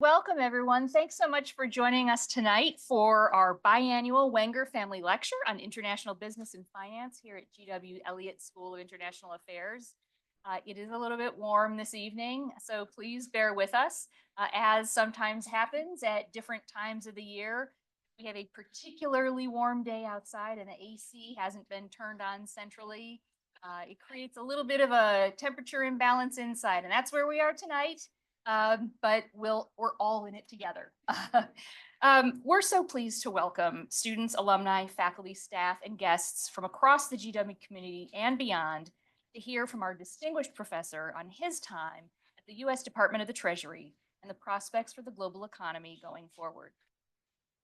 Welcome, everyone. Thanks so much for joining us tonight for our biannual Wenger Family Lecture on International Business and Finance here at GW Elliott School of International Affairs. It is a little bit warm this evening, so please bear with us. As sometimes happens at different times of the year, we have a particularly warm day outside and the AC hasn't been turned on centrally. It creates a little bit of a temperature imbalance inside, and that's where we are tonight. But we're all in it together. We're so pleased to welcome students, alumni, faculty, staff, and guests from across the GW community and beyond to hear from our distinguished professor on his time at the U.S. Department of the Treasury and the prospects for the global economy going forward.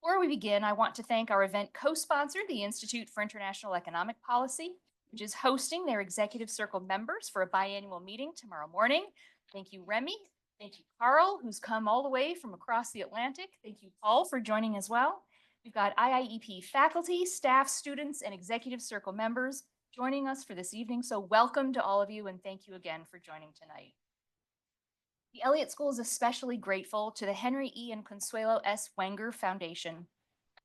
Before we begin, I want to thank our event co-sponsor, the Institute for International Economic Policy, which is hosting their Executive Circle members for a biannual meeting tomorrow morning. Thank you, Remy. Thank you, Carl, who's come all the way from across the Atlantic. Thank you, Paul, for joining as well. We've got IIEP faculty, staff, students, and Executive Circle members joining us for this evening. So welcome to all of you, and thank you again for joining tonight. The Elliott School is especially grateful to the Henry E. and Consuelo S. Wenger Foundation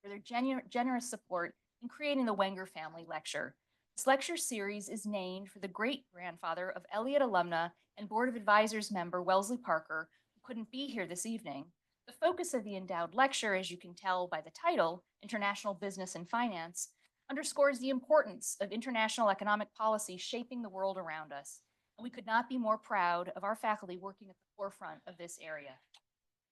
for their generous support in creating the Wenger Family Lecture. This lecture series is named for the great-grandfather of Elliott alumna and Board of Advisors member Wellesley Parker, who couldn't be here this evening. The focus of the endowed lecture, as you can tell by the title, International Business and Finance, underscores the importance of international economic policy shaping the world around us. And we could not be more proud of our faculty working at the forefront of this area.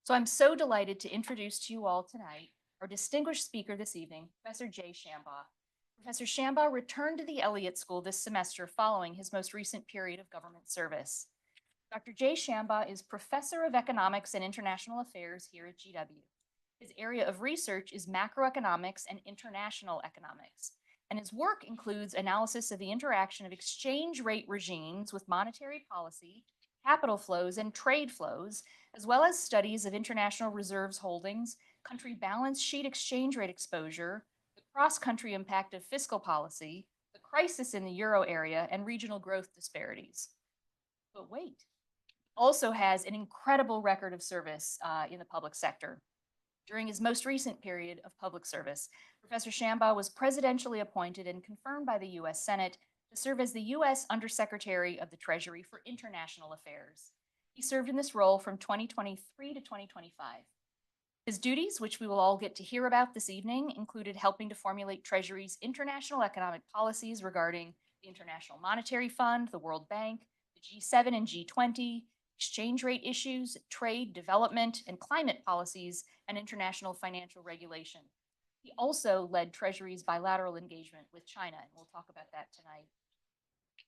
So I'm so delighted to introduce to you all tonight our distinguished speaker this evening, Professor J. Shambaugh. Professor Shambaugh returned to the Elliott School this semester following his most recent period of government service. Dr. J. Shambaugh is Professor of Economics and International Affairs here at GW. His area of research is macroeconomics and international economics, and his work includes analysis of the interaction of exchange rate regimes with monetary policy, capital flows, and trade flows, as well as studies of international reserves holdings, country balance sheet exchange rate exposure, the cross-country impact of fiscal policy, the crisis in the euro area, and regional growth disparities. But wait, also has an incredible record of service in the public sector. During his most recent period of public service, Professor Shambaugh was presidentially appointed and confirmed by the U.S. Senate to serve as the U.S. Undersecretary of the Treasury for International Affairs. He served in this role from 2023 to 2025. His duties, which we will all get to hear about this evening, included helping to formulate Treasury's international economic policies regarding the International Monetary Fund, the World Bank, the G7 and G20, exchange rate issues, trade, development, and climate policies, and international financial regulation. He also led Treasury's bilateral engagement with China, and we'll talk about that tonight.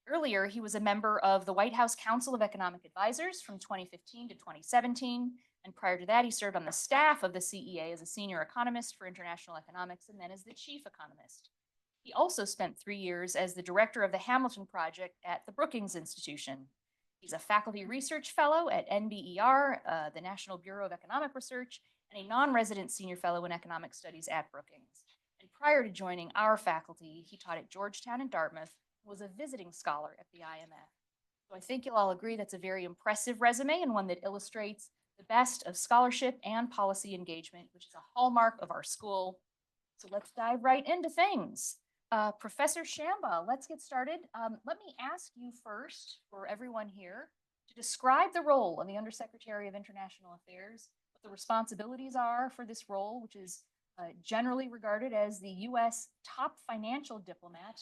Earlier, he was a member of the White House Council of Economic Advisors from 2015 to 2017, and prior to that, he served on the staff of the CEA as a senior economist for international economics and then as the chief economist. He also spent 3 years as the director of the Hamilton Project at the Brookings Institution. He's a faculty research fellow at NBER, the National Bureau of Economic Research, and a non-resident senior fellow in economic studies at Brookings. And prior to joining our faculty, he taught at Georgetown and Dartmouth and was a visiting scholar at the IMF. So I think you'll all agree that's a very impressive resume and one that illustrates the best of scholarship and policy engagement, which is a hallmark of our school. So let's dive right into things. Professor Shambaugh, let's get started. Let me ask you first, for everyone here, to describe the role of the Undersecretary of International Affairs, what the responsibilities are for this role, which is generally regarded as the U.S. top financial diplomat.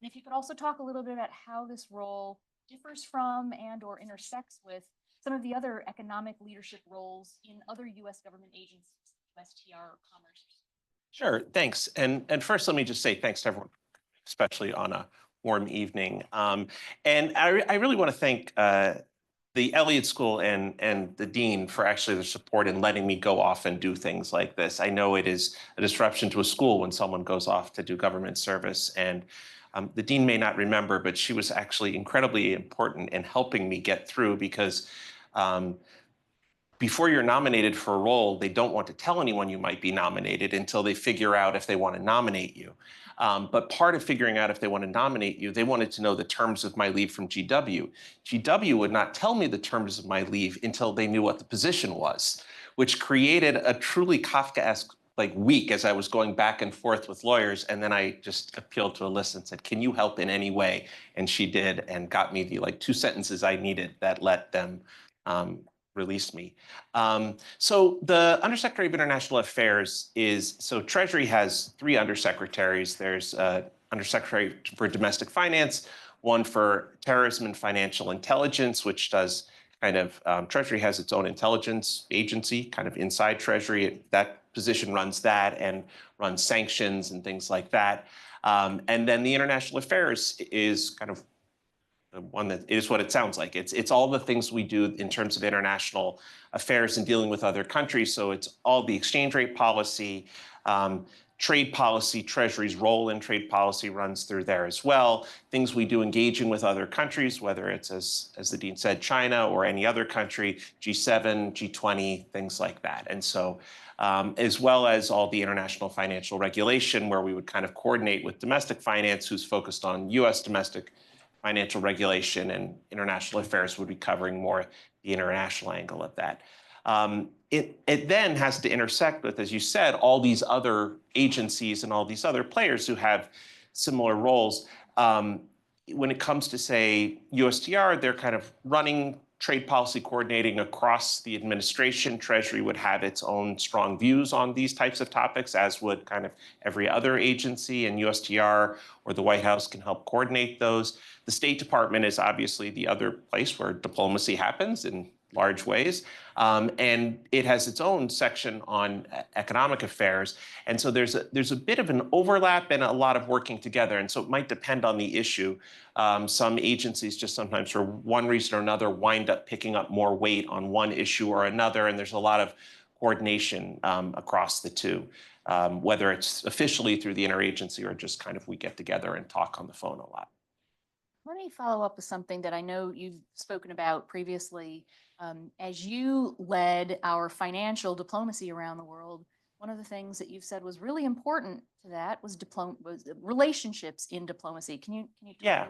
And if you could also talk a little bit about how this role differs from and or intersects with some of the other economic leadership roles in other U.S. government agencies, USTR or Commerce. Sure, thanks. And first, let me just say thanks to everyone, especially on a warm evening. And I really want to thank the Elliott School and the dean for actually their support in letting me go off and do things like this. I know it is a disruption to a school when someone goes off to do government service. And the dean may not remember, but she was actually incredibly important in helping me get through because before you're nominated for a role, they don't want to tell anyone you might be nominated until they figure out if they want to nominate you. But part of figuring out if they want to nominate you, they wanted to know the terms of my leave from GW. GW would not tell me the terms of my leave until they knew what the position was, which created a truly Kafkaesque week as I was going back and forth with lawyers. And then I just appealed to Alyssa and said, can you help in any way? And she did, and got me the 2 sentences I needed that let them release me. So the Undersecretary of International Affairs so Treasury has 3 undersecretaries. There's Undersecretary for Domestic Finance, one for Terrorism and Financial Intelligence, which does Treasury has its own intelligence agency, kind of inside Treasury. That position runs that and runs sanctions and things like that. And then the International Affairs is kind of the one that is what it sounds like. It's all the things we do in terms of international affairs and dealing with other countries. So it's all the exchange rate policy, trade policy. Treasury's role in trade policy runs through there as well. Things we do engaging with other countries, whether it's, as the dean said, China or any other country, G7, G20, things like that. And so, as well as all the international financial regulation, where we would kind of coordinate with domestic finance, who's focused on US domestic financial regulation, and international affairs would be covering more the international angle of that. It then has to intersect with, as you said, all these other agencies and all these other players who have similar roles. When it comes to, say, USTR, they're kind of running trade policy coordinating across the administration. Treasury would have its own strong views on these types of topics, as would kind of every other agency, and USTR or the White House can help coordinate those. The State Department is obviously the other place where diplomacy happens in large ways. And it has its own section on economic affairs. And so there's a bit of an overlap and a lot of working together. And so it might depend on the issue. Some agencies just sometimes, for one reason or another, wind up picking up more weight on one issue or another. And there's a lot of coordination across the two, whether it's officially through the interagency or just kind of we get together and talk on the phone a lot. Let me follow up with something that I know you've spoken about previously. As you led our financial diplomacy around the world, one of the things that you've said was really important to that was relationships in diplomacy. Can you talk Yeah.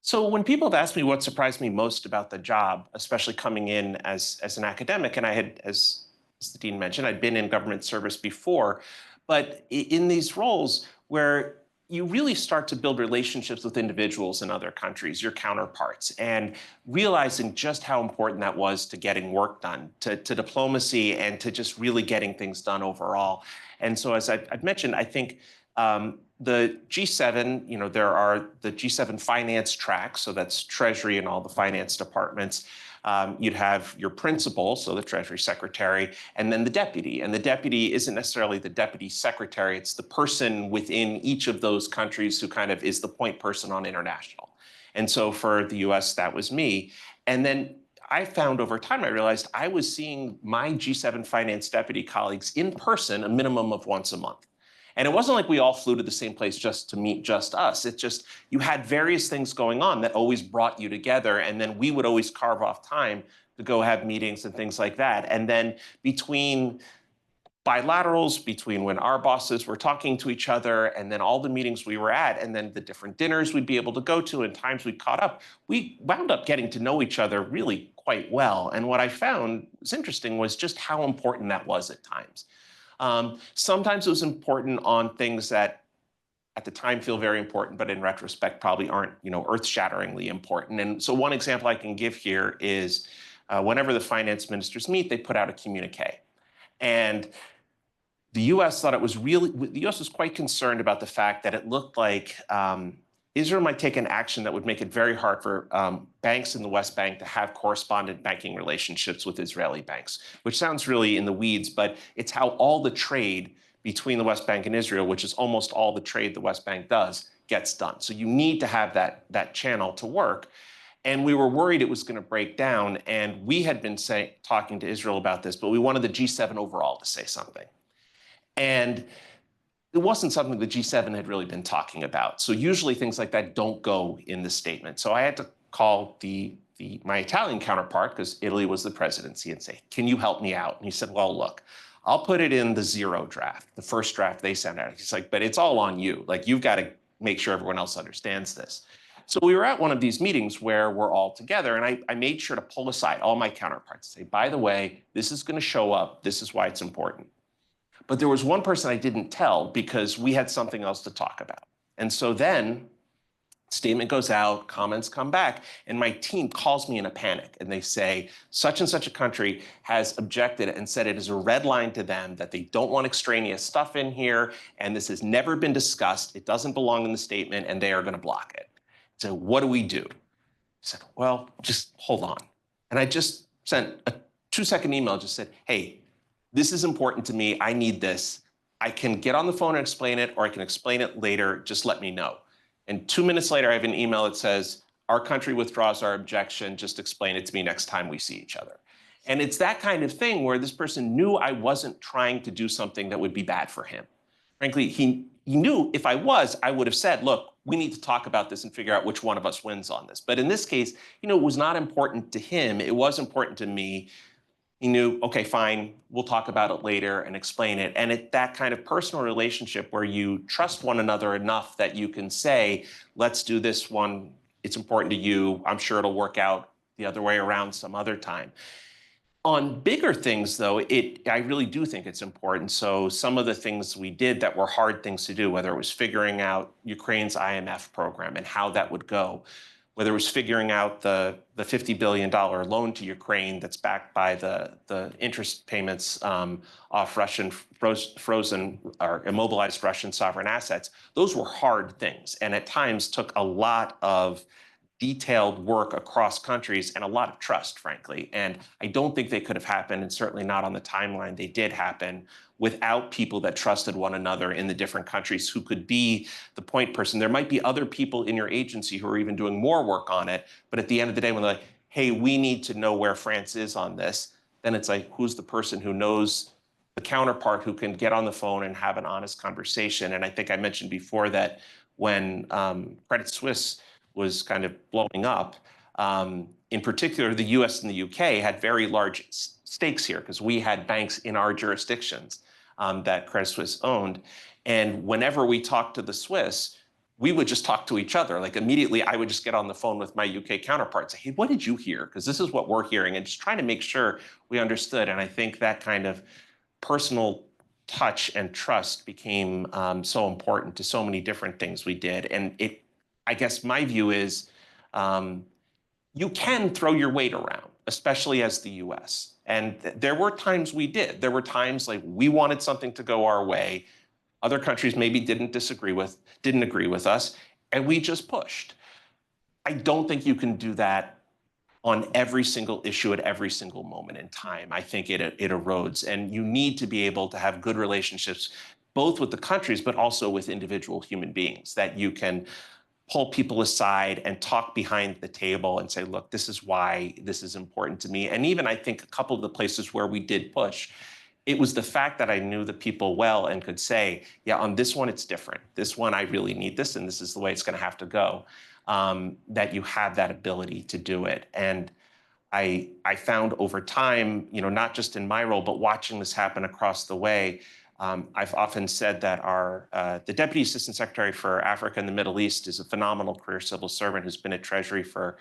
So when people have asked me what surprised me most about the job, especially coming in as an academic, and I had, as the dean mentioned, I'd been in government service before, but in these roles where you really start to build relationships with individuals in other countries, your counterparts, and realizing just how important that was to getting work done, to diplomacy, and to just really getting things done overall. And so, as I've mentioned, I think the G7, there are the G7 finance tracks, so that's Treasury and all the finance departments. You'd have your principal, so the Treasury Secretary, and then the deputy. And the deputy isn't necessarily the deputy secretary, it's the person within each of those countries who kind of is the point person on international. And so for the US, that was me. And then I found over time, I realized I was seeing my G7 finance deputy colleagues in person a minimum of once a month. And it wasn't like we all flew to the same place just to meet just us. It's just you had various things going on that always brought you together. And then we would always carve off time to go have meetings and things like that. And then between bilaterals, between when our bosses were talking to each other, and then all the meetings we were at, and then the different dinners we'd be able to go to and times we caught up, we wound up getting to know each other really quite well. And what I found was interesting was just how important that was at times. Sometimes it was important on things that at the time feel very important, but in retrospect probably aren't, earth-shatteringly important. And so one example I can give here is whenever the finance ministers meet, they put out a communique. And the US thought the US was quite concerned about the fact that it looked like Israel might take an action that would make it very hard for banks in the West Bank to have correspondent banking relationships with Israeli banks, which sounds really in the weeds, but it's how all the trade between the West Bank and Israel, which is almost all the trade the West Bank does, gets done. So you need to have that channel to work. And we were worried it was going to break down. And we had been talking to Israel about this, but we wanted the G7 overall to say something. And it wasn't something the G7 had really been talking about. So usually things like that don't go in the statement. So I had to call my Italian counterpart, because Italy was the presidency, and say, can you help me out? And he said, well, look, I'll put it in the 0 draft, the first draft they send out. He's like, but it's all on you. Like, you've got to make sure everyone else understands this. So we were at one of these meetings where we're all together, and I made sure to pull aside all my counterparts and say, by the way, this is going to show up. This is why it's important. But there was one person I didn't tell because we had something else to talk about. And so then statement goes out, comments come back, and my team calls me in a panic. And they say, such and such a country has objected and said it is a red line to them that they don't want extraneous stuff in here. And this has never been discussed. It doesn't belong in the statement, and they are going to block it. So what do we do? I said, well, just hold on. And I just sent a 2-second email, just said, hey, this is important to me. I need this. I can get on the phone and explain it, or I can explain it later. Just let me know. And 2 minutes later, I have an email that says, our country withdraws our objection. Just explain it to me next time we see each other. And it's that kind of thing where this person knew I wasn't trying to do something that would be bad for him. Frankly, he knew if I was, I would have said, look, we need to talk about this and figure out which one of us wins on this. But in this case, it was not important to him. It was important to me. He knew, okay, fine, we'll talk about it later and explain it. And that kind of personal relationship where you trust one another enough that you can say, let's do this one. It's important to you. I'm sure it'll work out the other way around some other time. On bigger things, though, I really do think it's important. So some of the things we did that were hard things to do, whether it was figuring out Ukraine's IMF program and how that would go, whether it was figuring out the $50 billion loan to Ukraine that's backed by the interest payments off Russian frozen or immobilized Russian sovereign assets, those were hard things and at times took a lot of detailed work across countries and a lot of trust, frankly. And I don't think they could have happened, and certainly not on the timeline they did happen, without people that trusted one another in the different countries who could be the point person. There might be other people in your agency who are even doing more work on it, but at the end of the day, when they're like, hey, we need to know where France is on this, then it's like, who's the person who knows the counterpart who can get on the phone and have an honest conversation? And I think I mentioned before that when Credit Suisse was kind of blowing up, in particular, the US and the UK had very large stakes here because we had banks in our jurisdictions that Credit Suisse owned. And whenever we talked to the Swiss, we would just talk to each other. Like immediately, I would just get on the phone with my UK counterpart and say, hey, what did you hear? Because this is what we're hearing, and just trying to make sure we understood. And I think that kind of personal touch and trust became so important to so many different things we did. And I guess my view is you can throw your weight around, especially as the US. And there were times we did. There were times like we wanted something to go our way. Other countries maybe didn't agree with us, and we just pushed. I don't think you can do that on every single issue at every single moment in time. I think it erodes, and you need to be able to have good relationships, both with the countries, but also with individual human beings, that you can pull people aside and talk behind the table and say, look, this is why this is important to me. And even I think a couple of the places where we did push, it was the fact that I knew the people well and could say, yeah, on this one, it's different. This one, I really need this, and this is the way it's going to have to go, that you have that ability to do it. And I found over time, not just in my role, but watching this happen across the way, I've often said that the Deputy Assistant Secretary for Africa and the Middle East is a phenomenal career civil servant who's been at Treasury for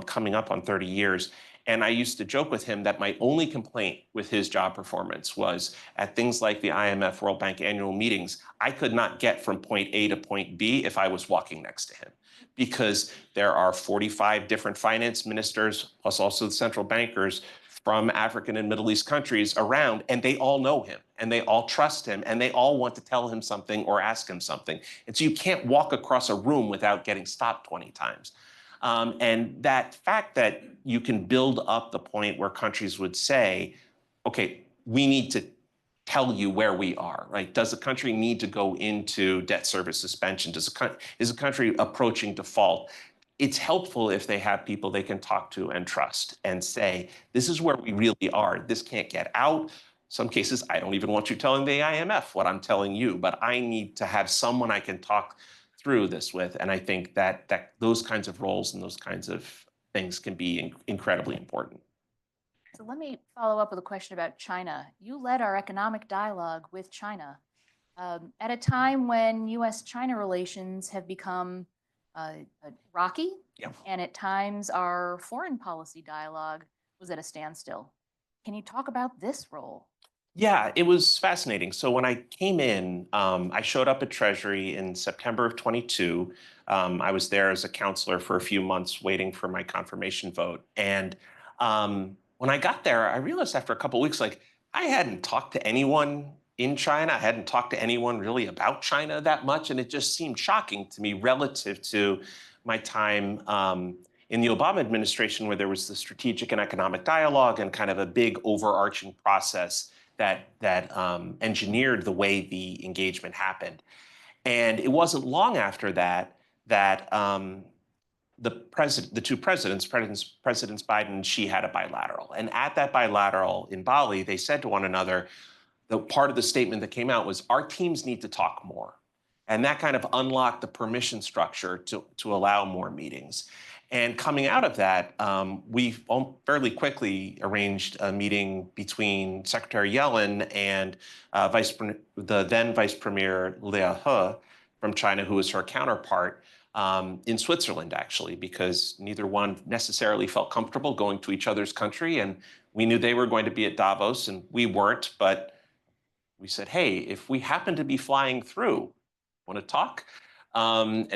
coming up on 30 years. And I used to joke with him that my only complaint with his job performance was at things like the IMF World Bank annual meetings, I could not get from point A to point B if I was walking next to him, because there are 45 different finance ministers, plus also the central bankers from African and Middle East countries around, and they all know him, and they all trust him, and they all want to tell him something or ask him something. And so you can't walk across a room without getting stopped 20 times. And that fact that you can build up the point where countries would say, okay, we need to tell you where we are, right? Does a country need to go into debt service suspension? Is a country approaching default? It's helpful if they have people they can talk to and trust and say, this is where we really are. This can't get out. Some cases, I don't even want you telling the IMF what I'm telling you, but I need to have someone I can talk through this with. And I think that those kinds of roles and those kinds of things can be incredibly important. So let me follow up with a question about China. You led our economic dialogue with China at a time when U.S.-China relations have become rocky, Yeah. and at times our foreign policy dialogue was at a standstill. Can you talk about this role? Yeah, it was fascinating. So when I came in, I showed up at Treasury in September of 22. I was there as a counselor for a few months waiting for my confirmation vote. And when I got there, I realized after a couple of weeks, like I hadn't talked to anyone in China. I hadn't talked to anyone really about China that much. And it just seemed shocking to me relative to my time in the Obama administration, where there was the strategic and economic dialogue and kind of a big overarching process that engineered the way the engagement happened. And it wasn't long after that that the two presidents Biden and Xi had a bilateral. And at that bilateral in Bali, they said to one another, the part of the statement that came out was, our teams need to talk more. And that kind of unlocked the permission structure to allow more meetings. And coming out of that, we fairly quickly arranged a meeting between Secretary Yellen and the then Vice Premier Liu He from China, who was her counterpart, in Switzerland, actually, because neither one necessarily felt comfortable going to each other's country. And we knew they were going to be at Davos, and we weren't. But we said, hey, if we happen to be flying through, want to talk? But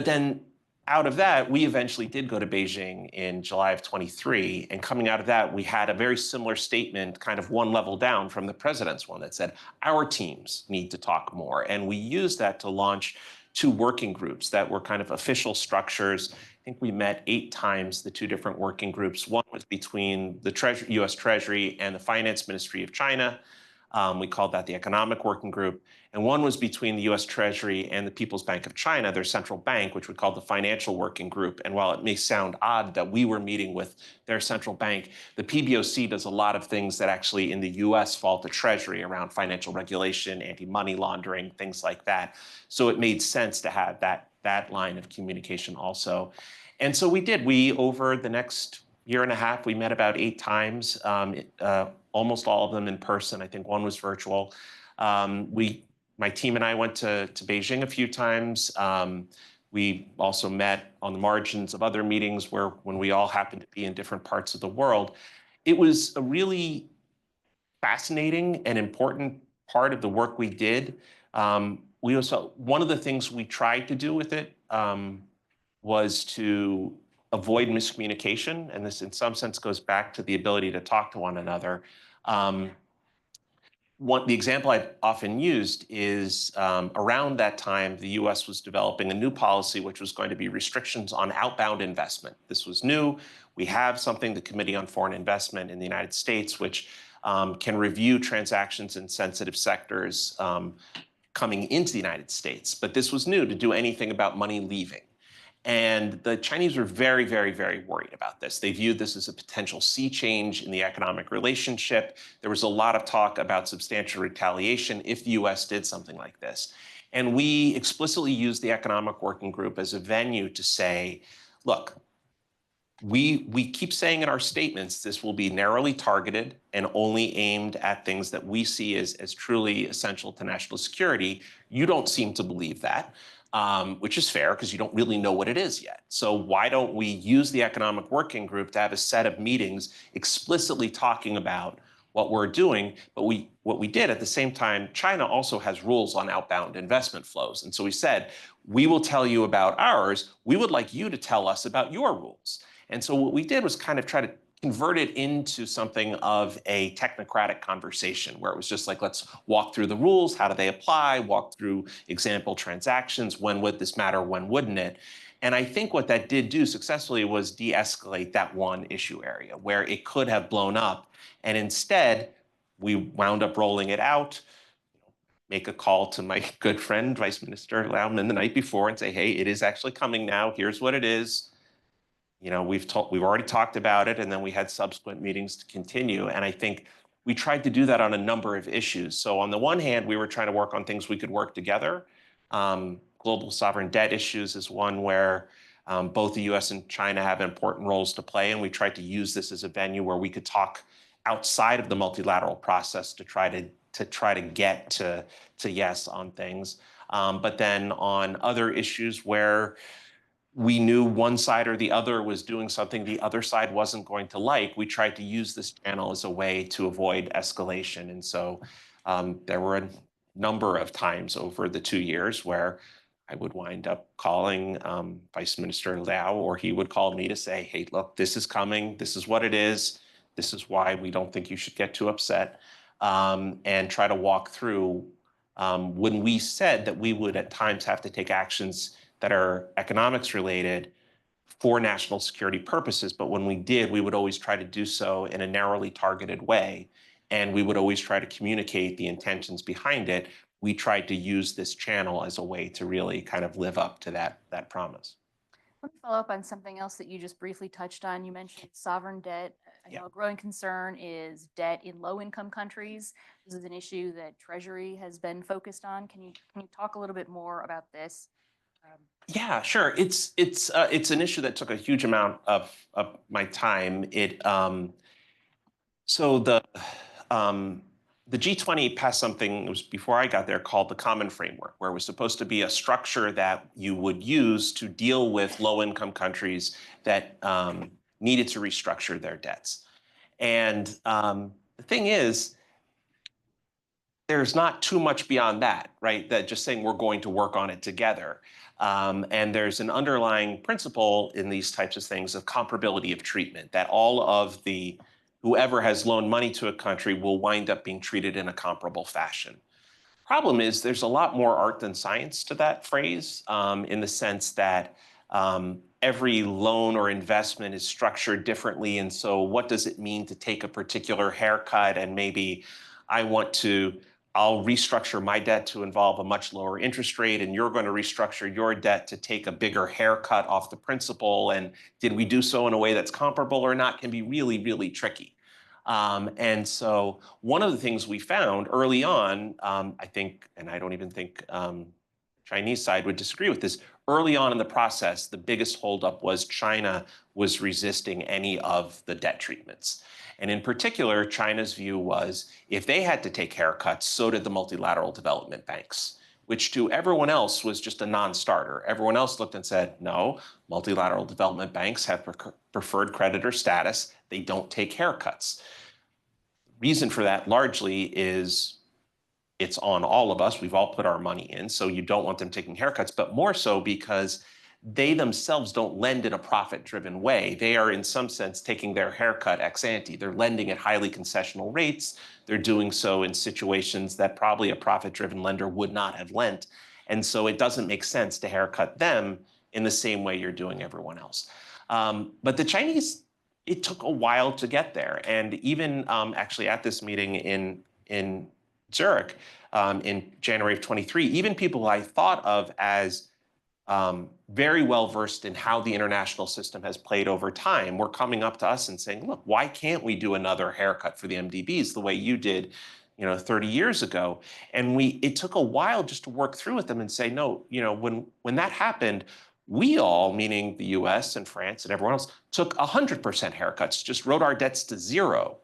then out of that, we eventually did go to Beijing in July of 23. And coming out of that, we had a very similar statement, kind of one level down from the president's one, that said, our teams need to talk more. And we used that to launch two working groups that were kind of official structures. I think we met 8 times, the two different working groups. One was between the U.S. Treasury and the Finance Ministry of China. We called that the Economic Working Group. And one was between the U.S. Treasury and the People's Bank of China, their central bank, which we called the Financial Working Group. And while it may sound odd that we were meeting with their central bank, the PBOC does a lot of things that actually in the U.S. fall to Treasury around financial regulation, anti-money laundering, things like that. So it made sense to have that line of communication also. And so we did. We, over the next year and a half, we met about 8 times, almost all of them in person. I think one was virtual. My team and I went to Beijing a few times. We also met on the margins of other meetings when we all happened to be in different parts of the world. It was a really fascinating and important part of the work we did. One of the things we tried to do with it was to avoid miscommunication. And this, in some sense, goes back to the ability to talk to one another. The example I've often used is around that time, the US was developing a new policy, which was going to be restrictions on outbound investment. This was new. We have something, the Committee on Foreign Investment in the United States, which can review transactions in sensitive sectors coming into the United States. But this was new, to do anything about money leaving. And the Chinese were very, very, very worried about this. They viewed this as a potential sea change in the economic relationship. There was a lot of talk about substantial retaliation if the US did something like this. And we explicitly used the Economic Working Group as a venue to say, look, we keep saying in our statements, this will be narrowly targeted and only aimed at things that we see as truly essential to national security. You don't seem to believe that. Which is fair because you don't really know what it is yet. So why don't we use the Economic Working Group to have a set of meetings explicitly talking about what we're doing? But what we did at the same time, China also has rules on outbound investment flows. And so we said, we will tell you about ours. We would like you to tell us about your rules. And so what we did was kind of try to convert it into something of a technocratic conversation where it was just like, let's walk through the rules. How do they apply? Walk through example transactions. When would this matter? When wouldn't it? And I think what that did do successfully was de-escalate that one issue area where it could have blown up. And instead, we wound up rolling it out, make a call to my good friend, Vice Minister Laumann, the night before and say, hey, it is actually coming now. Here's what it is. We've already talked about it, and then we had subsequent meetings to continue. And I think we tried to do that on a number of issues. So on the one hand, we were trying to work on things we could work together. Global sovereign debt issues is one where Both the US and China have important roles to play, and we tried to use this as a venue where we could talk outside of the multilateral process to try to get to yes on things. But then on other issues where we knew one side or the other was doing something the other side wasn't going to like, we tried to use this channel as a way to avoid escalation. And so there were a number of times over the 2 years where I would wind up calling Vice Minister Liao, or he would call me to say, hey, look, this is coming. This is what it is. This is why we don't think you should get too upset, and try to walk through when we said that we would at times have to take actions that are economics related for national security purposes. But when we did, we would always try to do so in a narrowly targeted way. And we would always try to communicate the intentions behind it. We tried to use this channel as a way to really kind of live up to that promise. Let me follow up on something else that you just briefly touched on. You mentioned sovereign debt. I know a growing concern is debt in low-income countries. This is an issue that Treasury has been focused on. Can you talk a little bit more about this? Yeah, sure. It's an issue that took a huge amount of my time. So the G20 passed something, it was before I got there, called the Common Framework, where it was supposed to be a structure that you would use to deal with low-income countries that needed to restructure their debts. And the thing is, there's not too much beyond that, right? That just saying we're going to work on it together. And there's an underlying principle in these types of things of comparability of treatment, that all of whoever has loaned money to a country will wind up being treated in a comparable fashion. Problem is, there's a lot more art than science to that phrase, in the sense that every loan or investment is structured differently. And so what does it mean to take a particular haircut, and maybe I'll restructure my debt to involve a much lower interest rate, and you're going to restructure your debt to take a bigger haircut off the principal. And did we do so in a way that's comparable or not can be really, really tricky. And so one of the things we found early on, I think, and I don't even think Chinese side would disagree with this, early on in the process, the biggest holdup was China was resisting any of the debt treatments. And in particular, China's view was if they had to take haircuts, so did the multilateral development banks, which to everyone else was just a non-starter. Everyone else looked and said, no, multilateral development banks have preferred creditor status. They don't take haircuts. Reason for that largely is it's on all of us. We've all put our money in, so you don't want them taking haircuts, but more so because they themselves don't lend in a profit-driven way. They are, in some sense, taking their haircut ex ante. They're lending at highly concessional rates. They're doing so in situations that probably a profit-driven lender would not have lent. And so it doesn't make sense to haircut them in the same way you're doing everyone else. But the Chinese, it took a while to get there. And even actually at this meeting in Zurich in January of 23, even people I thought of as very well versed in how the international system has played over time were coming up to us and saying, look, why can't we do another haircut for the MDBs the way you did 30 years ago? And it took a while just to work through with them and say, no, when that happened, we all, meaning the US and France and everyone else, took 100% haircuts, just wrote our debts to zero,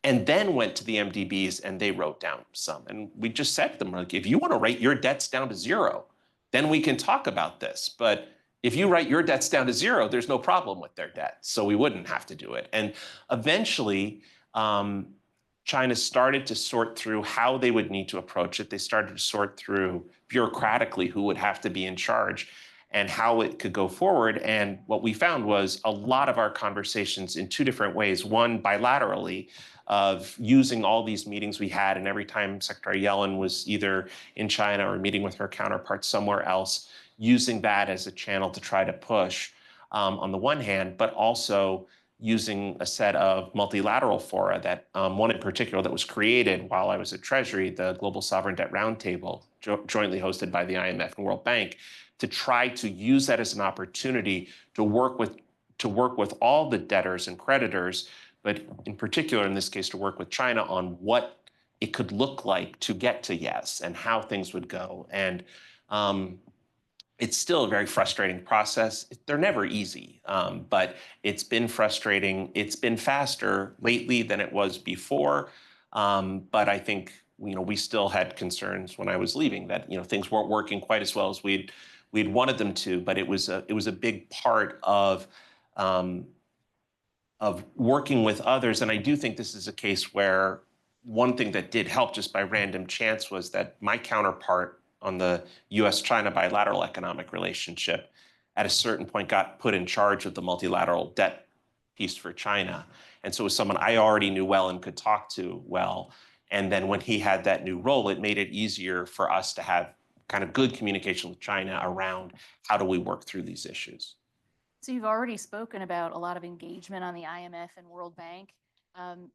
and then went to the MDBs and they wrote down some. And we just said to them, like, if you want to write your debts down to zero, then we can talk about this. But if you write your debts down to zero, there's no problem with their debt. So we wouldn't have to do it. And eventually, China started to sort through how they would need to approach it. They started to sort through bureaucratically who would have to be in charge and how it could go forward. And what we found was a lot of our conversations in two different ways. One, bilaterally, of using all these meetings we had, and every time Secretary Yellen was either in China or meeting with her counterparts somewhere else, using that as a channel to try to push on the one hand, but also using a set of multilateral fora that one in particular that was created while I was at Treasury, the Global Sovereign Debt Roundtable, jointly hosted by the IMF and World Bank, to try to use that as an opportunity to work with all the debtors and creditors, but in particular, in this case, to work with China on what it could look like to get to yes and how things would go. And It's still a very frustrating process. They're never easy, but it's been frustrating. It's been faster lately than it was before, but I think we still had concerns when I was leaving that things weren't working quite as well as we'd wanted them to. But it was a big part um, of working with others, and I do think this is a case where one thing that did help just by random chance was that my counterpart on the US-China bilateral economic relationship at a certain point got put in charge of the multilateral debt piece for China. And so it was someone I already knew well and could talk to well. And then when he had that new role, it made it easier for us to have kind of good communication with China around how do we work through these issues. So you've already spoken about a lot of engagement on the IMF and World Bank. Um,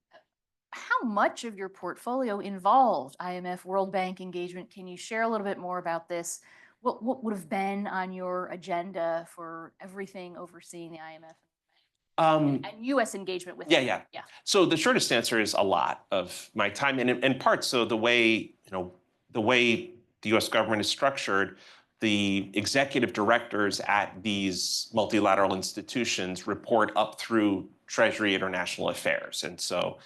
how much of your portfolio involved IMF World Bank engagement? Can you share a little bit more about this? What would have been on your agenda for everything overseeing the IMF and US engagement with it? Yeah. So the shortest answer is a lot of my time, and in part, so the way the U.S. government is structured, the executive directors at these multilateral institutions report up through Treasury International Affairs, and so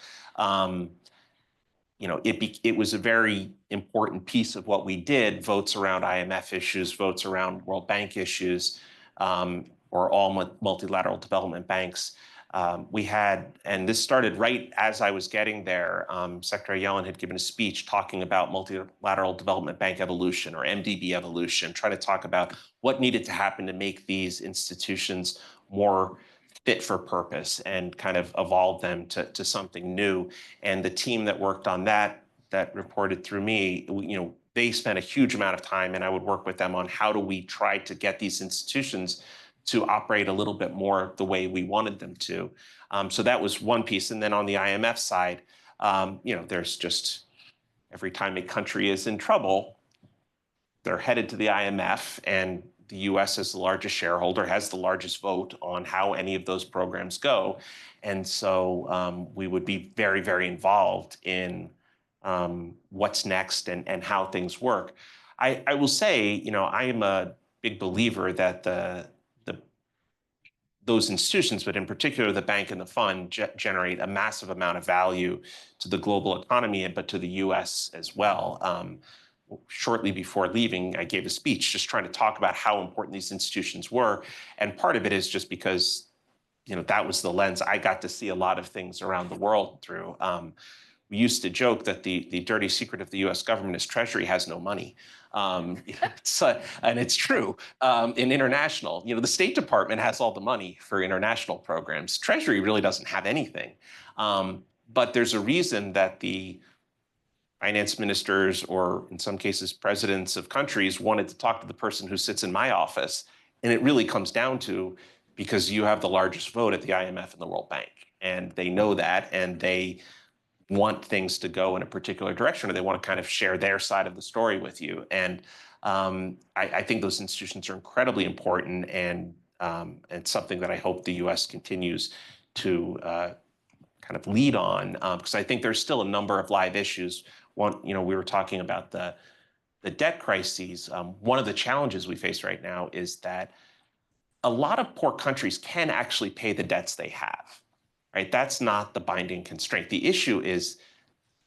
it was a very important piece of what we did. Votes around IMF issues, votes around World Bank issues, or all multilateral development banks. We had, and this started right as I was getting there, Secretary Yellen had given a speech talking about multilateral development bank evolution, or MDB evolution, trying to talk about what needed to happen to make these institutions more fit for purpose and kind of evolve them to something new. And the team that worked on that reported through me, they spent a huge amount of time, and I would work with them on how do we try to get these institutions to operate a little bit more the way we wanted them to. So that was one piece. And then on the IMF side, there's just every time a country is in trouble, they're headed to the IMF, and the US, as the largest shareholder, has the largest vote on how any of those programs go. And so we would be very, very involved in what's next and how things work. I will say, I am a big believer that those institutions, but in particular the bank and the fund, generate a massive amount of value to the global economy, but to the US as well. Shortly before leaving, I gave a speech just trying to talk about how important these institutions were. And part of it is just because, that was the lens I got to see a lot of things around the world through. We used to joke that the dirty secret of the US government is Treasury has no money. And it's true in international. The State Department has all the money for international programs. Treasury really doesn't have anything. But there's a reason that the finance ministers, or in some cases presidents of countries, wanted to talk to the person who sits in my office. And it really comes down to because you have the largest vote at the IMF and the World Bank. And they know that, and they want things to go in a particular direction, or they want to kind of share their side of the story with you. And I think those institutions are incredibly important, and something that I hope the US continues to kind of lead on, because I think there's still a number of live issues. One, we were talking about the debt crises. One of the challenges we face right now is that a lot of poor countries can actually pay the debts they have, right? That's not the binding constraint. The issue is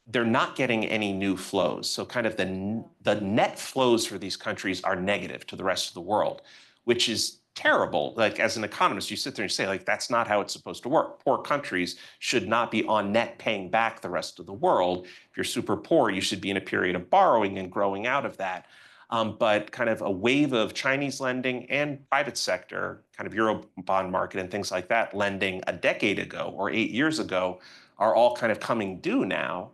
they're not getting any new flows. So kind of the net flows for these countries are negative to the rest of the world, which is terrible. Like, as an economist, you sit there and say, like, that's not how it's supposed to work. Poor countries should not be on net paying back the rest of the world. If you're super poor, you should be in a period of borrowing and growing out of that. But kind of a wave of Chinese lending and private sector, kind of Euro bond market and things like that, lending a decade ago or 8 years ago, are all kind of coming due now.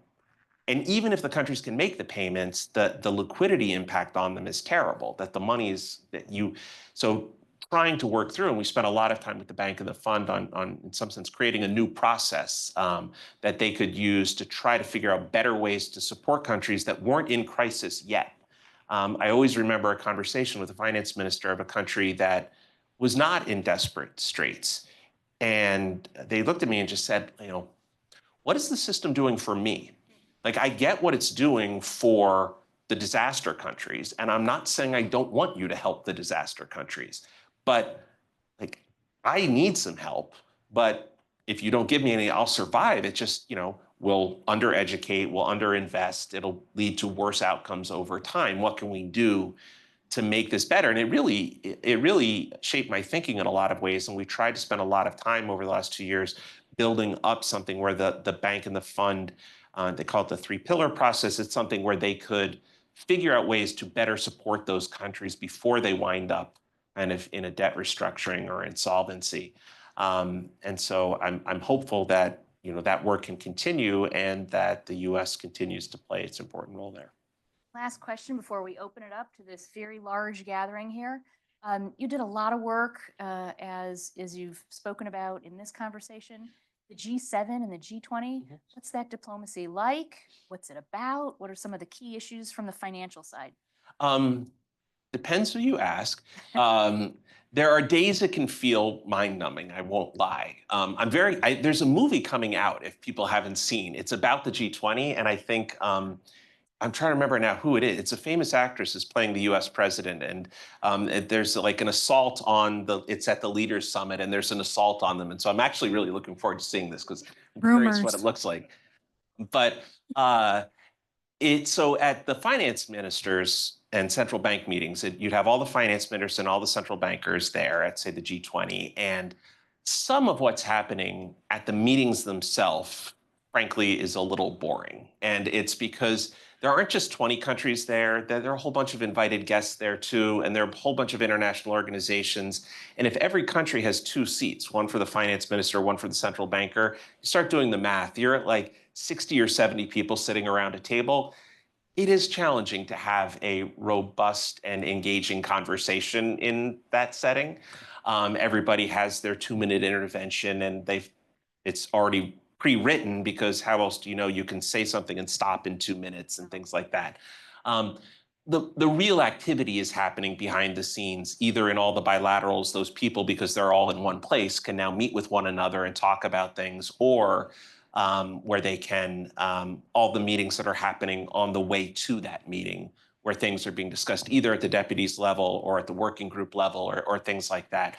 And even if the countries can make the payments, the liquidity impact on them is terrible, that the money is so trying to work through, and we spent a lot of time with the bank and the fund on in some sense, creating a new process that they could use to try to figure out better ways to support countries that weren't in crisis yet. I always remember a conversation with the finance minister of a country that was not in desperate straits. And they looked at me and just said, what is the system doing for me? Like, I get what it's doing for the disaster countries. And I'm not saying I don't want you to help the disaster countries, but like, I need some help, but if you don't give me any, I'll survive. It just, we'll undereducate, we'll underinvest. It'll lead to worse outcomes over time. What can we do to make this better? And it really shaped my thinking in a lot of ways. And we tried to spend a lot of time over the last 2 years building up something where the bank and the fund, they call it the 3-pillar process. It's something where they could figure out ways to better support those countries before they wind up kind of in a debt restructuring or insolvency. And so I'm hopeful that that work can continue and that the U.S. continues to play its important role there. Last question before we open it up to this very large gathering here. You did a lot of work, as you've spoken about in this conversation, the G7 and the G20. Mm-hmm. What's that diplomacy like? What's it about? What are some of the key issues from the financial side? Depends who you ask. There are days it can feel mind-numbing, I won't lie. There's a movie coming out, if people haven't seen. It's about the G20, and I think, I'm trying to remember now who it is. It's a famous actress who's playing the US president, and there's like an assault it's at the Leaders Summit, and there's an assault on them. And so I'm actually really looking forward to seeing this because I'm curious what it looks like. But so at the finance ministers and central bank meetings, you'd have all the finance ministers and all the central bankers there at, say, the G20. And some of what's happening at the meetings themselves, frankly, is a little boring. And it's because there aren't just 20 countries there. There are a whole bunch of invited guests there too, and there are a whole bunch of international organizations. And if every country has 2 seats, one for the finance minister, one for the central banker, you start doing the math. You're at like 60 or 70 people sitting around a table. It is challenging to have a robust and engaging conversation in that setting. Everybody has their 2-minute intervention, and it's already pre-written because how else do you can say something and stop in 2 minutes and things like that. The real activity is happening behind the scenes, either in all the bilaterals. Those people, because they're all in one place, can now meet with one another and talk about things, or where they can, all the meetings that are happening on the way to that meeting, where things are being discussed either at the deputies level or at the working group level, or things like that.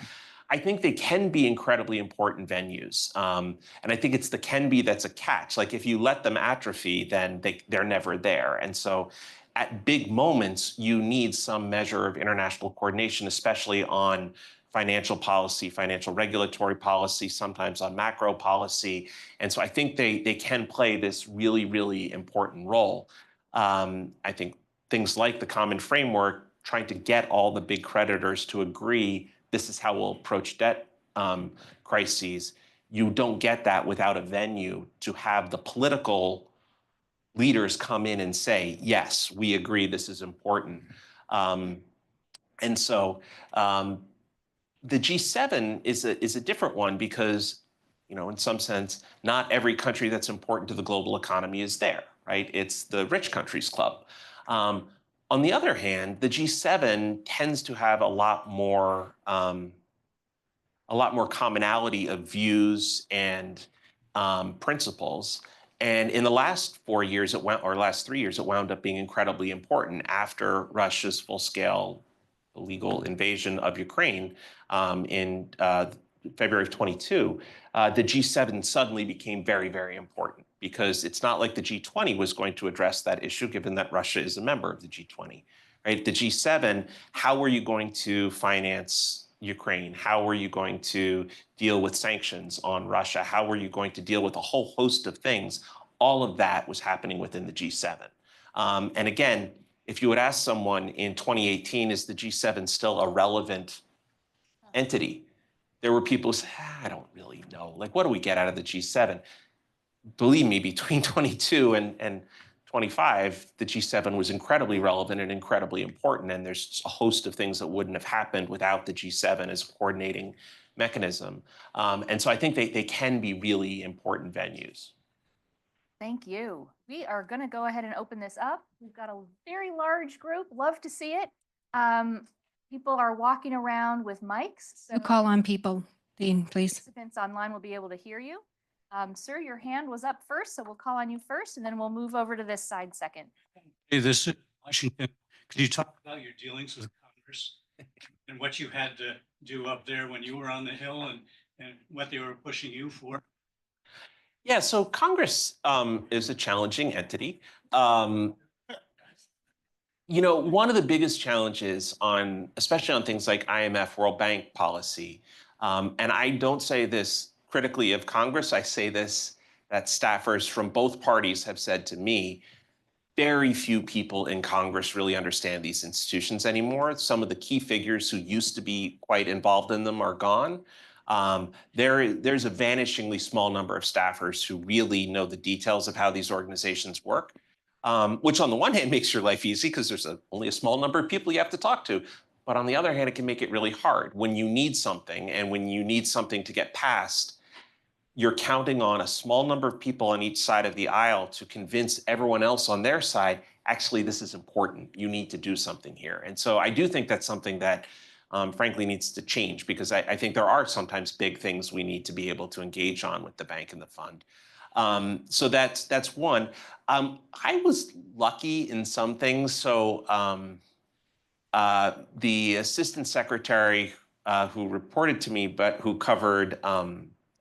I think they can be incredibly important venues. And I think it's the can be that's a catch. Like, if you let them atrophy, then they're never there. And so at big moments, you need some measure of international coordination, especially on financial policy, financial regulatory policy, sometimes on macro policy. And so I think they can play this really, really important role. I think things like the common framework, trying to get all the big creditors to agree this is how we'll approach debt crises. You don't get that without a venue to have the political leaders come in and say, yes, we agree this is important. And so the G7 is a different one because, in some sense, not every country that's important to the global economy is there, right? It's the rich countries club. On the other hand, the G7 tends to have a lot more commonality of views and principles. And in the last 4 years, last 3 years, it wound up being incredibly important after Russia's full-scale illegal invasion of Ukraine in February of 22. The G7 suddenly became very, very important because it's not like the G20 was going to address that issue, given that Russia is a member of the G20, right? The G7, how are you going to finance Ukraine? How are you going to deal with sanctions on Russia? How are you going to deal with a whole host of things? All of that was happening within the G7. And again, if you would ask someone in 2018, is the G7 still a relevant entity? There were people who said, I don't really know. Like, what do we get out of the G7? Believe me, between 22 and 25, the G7 was incredibly relevant and incredibly important. And there's a host of things that wouldn't have happened without the G7 as a coordinating mechanism. And so I think they can be really important venues. Thank you. We are going to go ahead and open this up. We've got a very large group. Love to see it. People are walking around with mics. So You call on people, Dean, please. participants online will be able to hear you. Sir, your hand was up first, so we'll call on you first, and then we'll move over to this side second. Hey, this Washington. Could you talk about your dealings with Congress and what you had to do up there when you were on the Hill and what they were pushing you for? Yeah, so Congress is a challenging entity. One of the biggest challenges especially on things like IMF, World Bank policy, and I don't say this critically of Congress, I say this that staffers from both parties have said to me, very few people in Congress really understand these institutions anymore. Some of the key figures who used to be quite involved in them are gone. There's a vanishingly small number of staffers who really know the details of how these organizations work, which on the one hand makes your life easy because there's only a small number of people you have to talk to. But on the other hand, it can make it really hard when you need something, and when you need something to get passed, you're counting on a small number of people on each side of the aisle to convince everyone else on their side, actually, this is important. You need to do something here. And so I do think that's something that, frankly, needs to change, because I think there are sometimes big things we need to be able to engage on with the bank and the fund. So that's one. I was lucky in some things. So the assistant secretary who reported to me, but who covered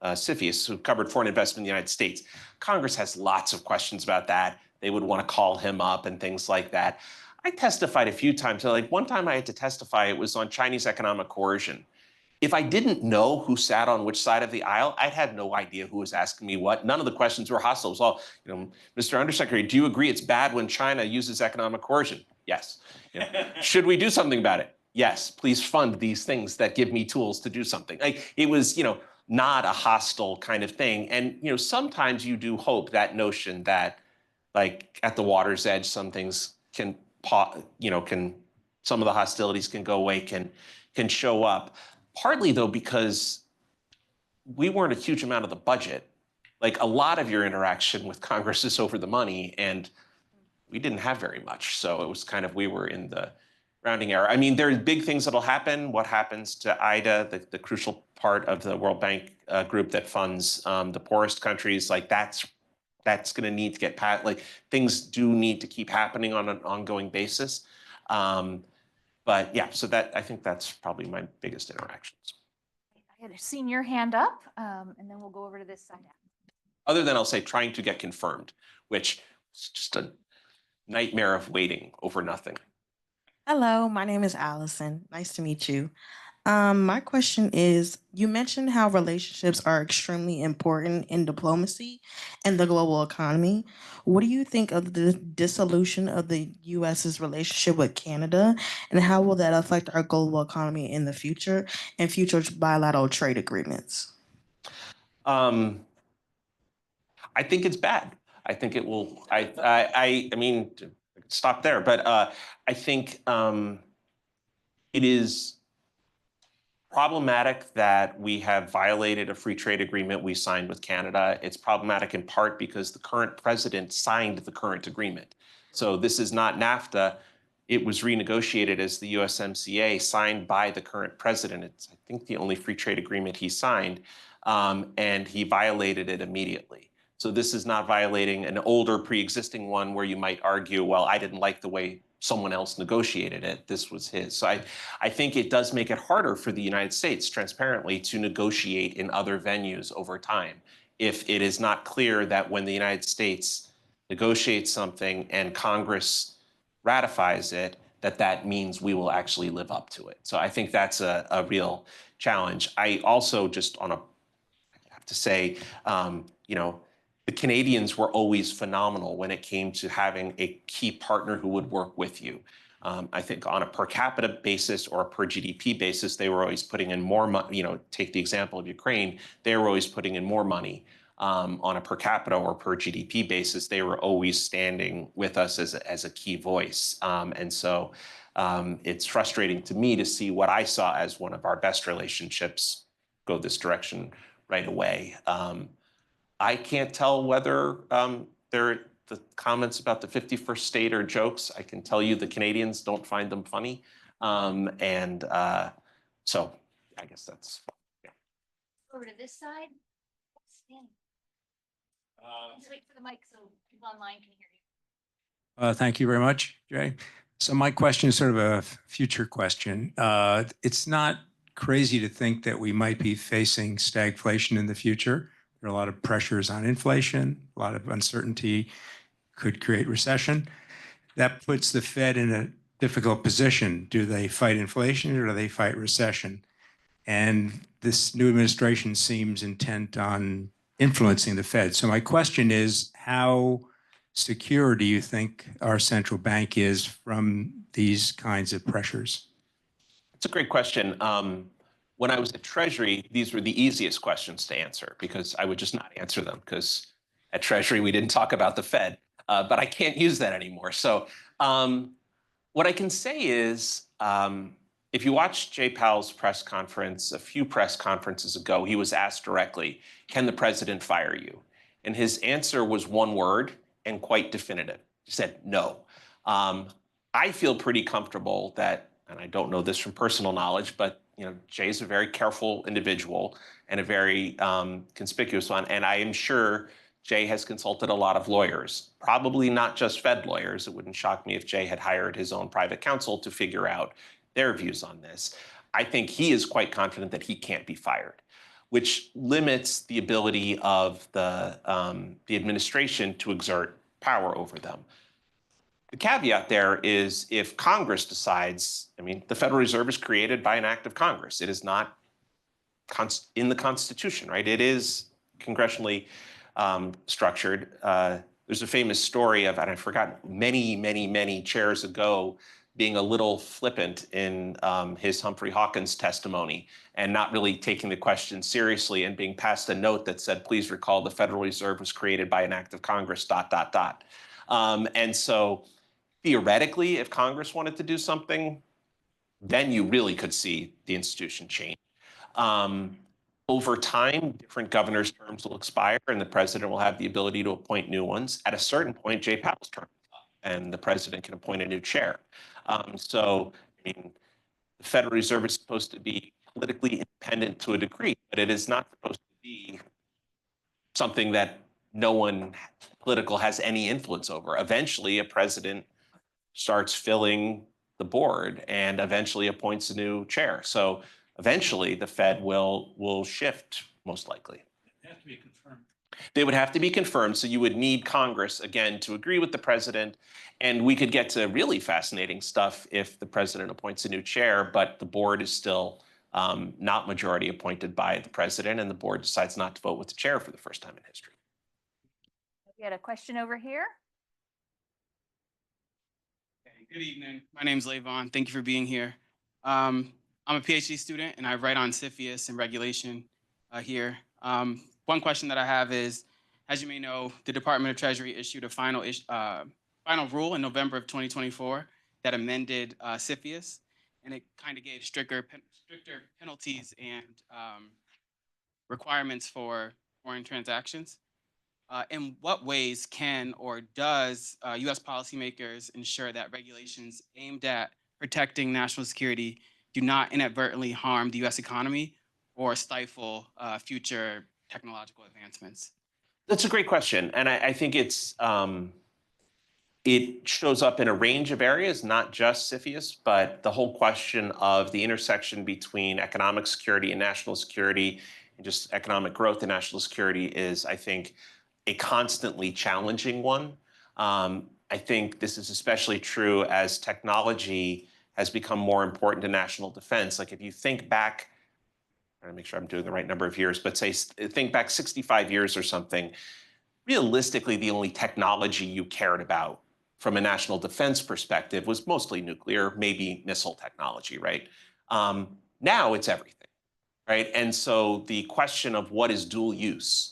CFIUS, who covered foreign investment in the United States. Congress has lots of questions about that. They would want to call him up and things like that. I testified a few times. So like one time I had to testify, it was on Chinese economic coercion. If I didn't know who sat on which side of the aisle, I'd have no idea who was asking me what. None of the questions were hostile. It was all, Mr. Undersecretary, do you agree it's bad when China uses economic coercion? Yes. Should we do something about it? Yes. Please fund these things that give me tools to do something. Like it was, not a hostile kind of thing. And, sometimes you do hope that notion that like at the water's edge, some things some of the hostilities can go away, can show up. Partly though, because we weren't a huge amount of the budget. Like a lot of your interaction with Congress is over the money, and we didn't have very much. So it was kind of, we were in the rounding error. I mean, there's big things that'll happen. What happens to IDA, the crucial part of the World Bank group that funds the poorest countries, like that's going to need to get passed. Like things do need to keep happening on an ongoing basis. But yeah, so I think that's probably my biggest interactions. I had seen your hand up, and then we'll go over to this side. Other than I'll say trying to get confirmed, which is just a nightmare of waiting over nothing. Hello, my name is Allison. Nice to meet you. My question is, you mentioned how relationships are extremely important in diplomacy and the global economy. What do you think of the dissolution of the US's relationship with Canada, and how will that affect our global economy in the future and future bilateral trade agreements? I think it's bad. I think it will. I mean, stop there. But I think it is problematic that we have violated a free trade agreement we signed with Canada. It's problematic in part because the current president signed the current agreement. So this is not NAFTA. It was renegotiated as the USMCA, signed by the current president. It's, I think, the only free trade agreement he signed, and he violated it immediately. So this is not violating an older pre-existing one where you might argue, well, I didn't like the way someone else negotiated it. This was his. So I think it does make it harder for the United States, transparently, to negotiate in other venues over time. If it is not clear that when the United States negotiates something and Congress ratifies it, that means we will actually live up to it. So I think that's a real challenge. I also I have to say, the Canadians were always phenomenal when it came to having a key partner who would work with you. I think on a per capita basis or a per GDP basis, they were always putting in more money. Take the example of Ukraine, they were always putting in more money. On a per capita or per GDP basis, they were always standing with us as a key voice. And so it's frustrating to me to see what I saw as one of our best relationships go this direction right away. I can't tell whether the comments about the 51st state are jokes. I can tell you the Canadians don't find them funny. So I guess that's, yeah. Over to this side. Stand. Just wait for the mic so people online can hear you. Thank you very much, Jay. So my question is sort of a future question. It's not crazy to think that we might be facing stagflation in the future. There are a lot of pressures on inflation, a lot of uncertainty could create recession. That puts the Fed in a difficult position. Do they fight inflation or do they fight recession? And this new administration seems intent on influencing the Fed. So my question is, how secure do you think our central bank is from these kinds of pressures? It's a great question. When I was at Treasury, these were the easiest questions to answer because I would just not answer them because at Treasury, we didn't talk about the Fed, but I can't use that anymore. So what I can say is, if you watch Jay Powell's press conference, a few press conferences ago, he was asked directly, can the president fire you? And his answer was one word and quite definitive. He said, no. I feel pretty comfortable that, and I don't know this from personal knowledge, but Jay's a very careful individual and a very conspicuous one. And I am sure Jay has consulted a lot of lawyers, probably not just Fed lawyers. It wouldn't shock me if Jay had hired his own private counsel to figure out their views on this. I think he is quite confident that he can't be fired, which limits the ability of the administration to exert power over them. The caveat there is if Congress decides, the Federal Reserve is created by an act of Congress. It is not in the Constitution, right? It is congressionally structured. There's a famous story of, and I forgot, many chairs ago, being a little flippant in his Humphrey Hawkins testimony and not really taking the question seriously and being passed a note that said, please recall the Federal Reserve was created by an act of Congress, ... And so theoretically, if Congress wanted to do something, then you really could see the institution change. Over time, different governors' terms will expire and the president will have the ability to appoint new ones. At a certain point, Jay Powell's term is up and the president can appoint a new chair. The Federal Reserve is supposed to be politically independent to a degree, but it is not supposed to be something that no one political has any influence over. Eventually, a president starts filling the board and eventually appoints a new chair. So eventually the Fed will shift, most likely. They have to be confirmed. They would have to be confirmed. So you would need Congress, again, to agree with the president. And we could get to really fascinating stuff if the president appoints a new chair, but the board is still not majority appointed by the president, and the board decides not to vote with the chair for the first time in history. We had a question over here. Good evening. My name's Levon. Thank you for being here. I'm a PhD student and I write on CFIUS and regulation here. One question that I have is, as you may know, the Department of Treasury issued a final rule in November of 2024 that amended CFIUS, and it kind of gave stricter penalties and requirements for foreign transactions. In what ways can or does U.S. policymakers ensure that regulations aimed at protecting national security do not inadvertently harm the U.S. economy or stifle future technological advancements? That's a great question. And I think it shows up in a range of areas, not just CFIUS, but the whole question of the intersection between economic security and national security and just economic growth and national security is, I think, a constantly challenging one. I think this is especially true as technology has become more important to national defense. Like if you think back, I'm trying to make sure I'm doing the right number of years, but think back 65 years or something, realistically, the only technology you cared about from a national defense perspective was mostly nuclear, maybe missile technology, right? Now it's everything, right? And so the question of what is dual use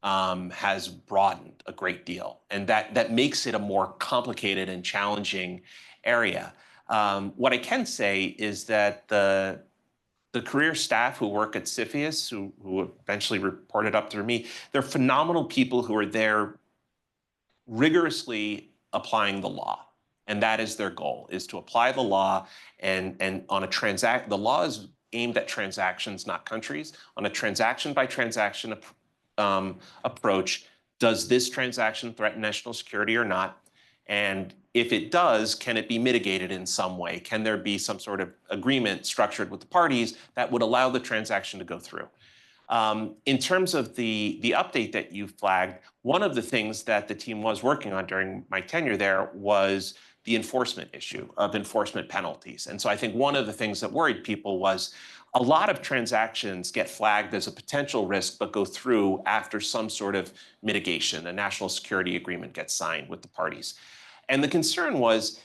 has broadened a great deal. And that makes it a more complicated and challenging area. What I can say is that the career staff who work at CFIUS, who eventually reported up through me, they're phenomenal people who are there rigorously applying the law. And that is their goal, is to apply the law and on a the law is aimed at transactions, not countries. On a transaction by transaction approach, does this transaction threaten national security or not? And if it does, can it be mitigated in some way? Can there be some sort of agreement structured with the parties that would allow the transaction to go through? In terms of the update that you flagged, one of the things that the team was working on during my tenure there was the enforcement issue of enforcement penalties. And so I think one of the things that worried people was a lot of transactions get flagged as a potential risk, but go through after some sort of mitigation. A national security agreement gets signed with the parties. And the concern was,